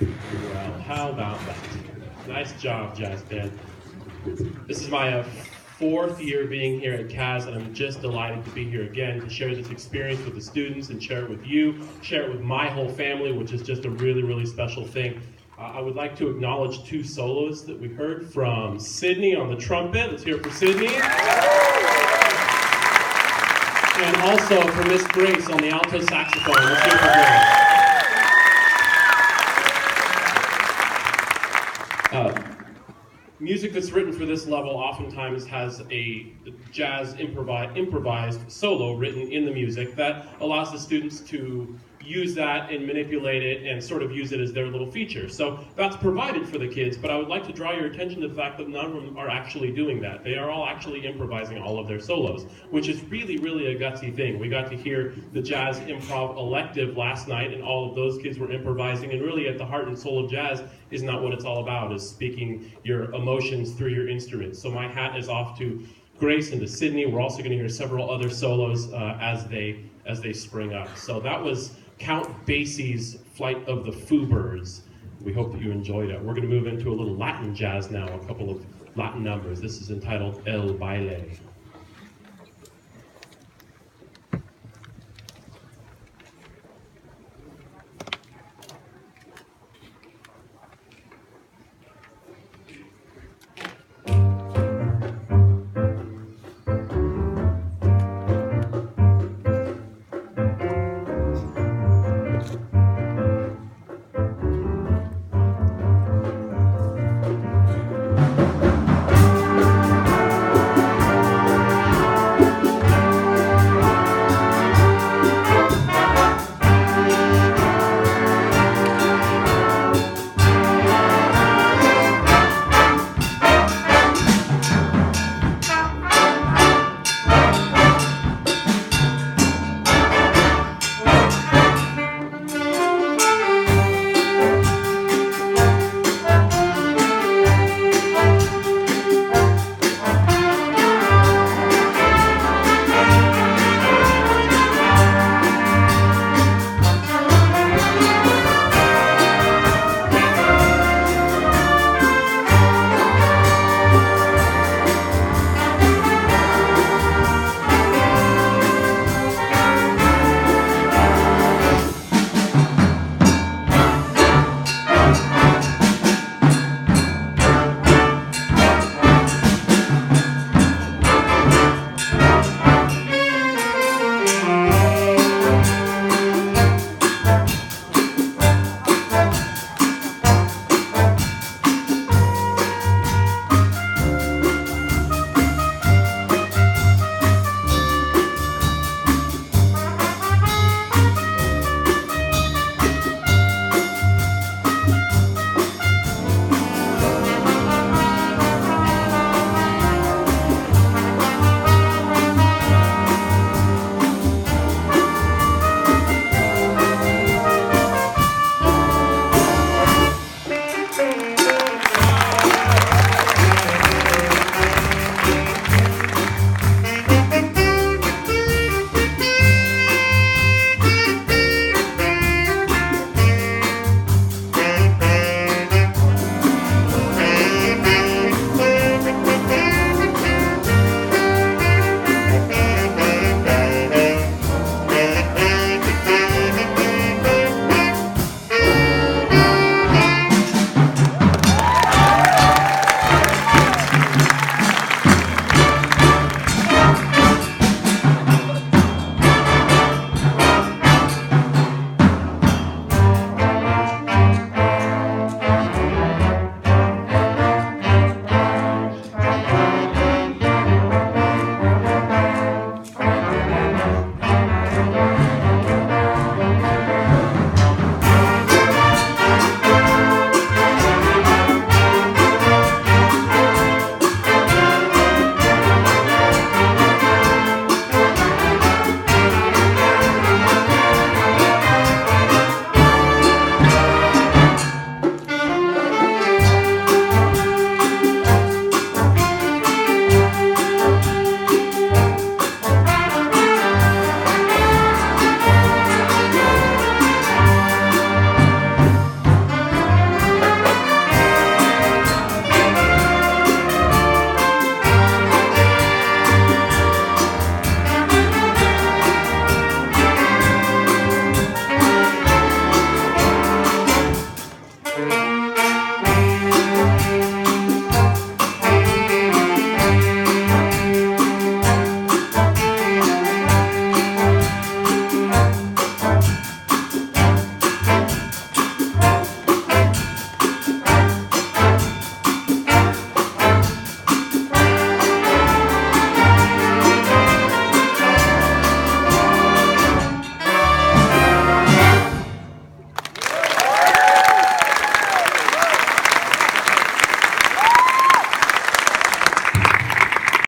Well, how about that? Nice job, jazz band. This is my fourth year being here at Kaz, and I'm just delighted to be here again to share this experience with the students and share it with you, share it with my whole family, which is just a really, really special thing. I would like to acknowledge two solos that we heard from Sydney on the trumpet. Let's hear it for Sydney. And also for Miss Grace on the alto saxophone. Let's hear it for Grace. Music that's written for this level oftentimes has a jazz improvised solo written in the music that allows the students to use that and manipulate it and sort of use it as their little feature. So that's provided for the kids, but I would like to draw your attention to the fact that none of them are actually doing that. They are all actually improvising all of their solos, which is really, really a gutsy thing. We got to hear the jazz improv elective last night, and all of those kids were improvising, and really at the heart and soul of jazz is not what it's all about, is speaking your emotions through your instruments. So my hat is off to Grace and to Sydney. We're also going to hear several other solos as they spring up. So that was Count Basie's Flight of the Foobirds. We hope that you enjoyed it. We're going to move into a little Latin jazz now, a couple of Latin numbers. This is entitled El Baile.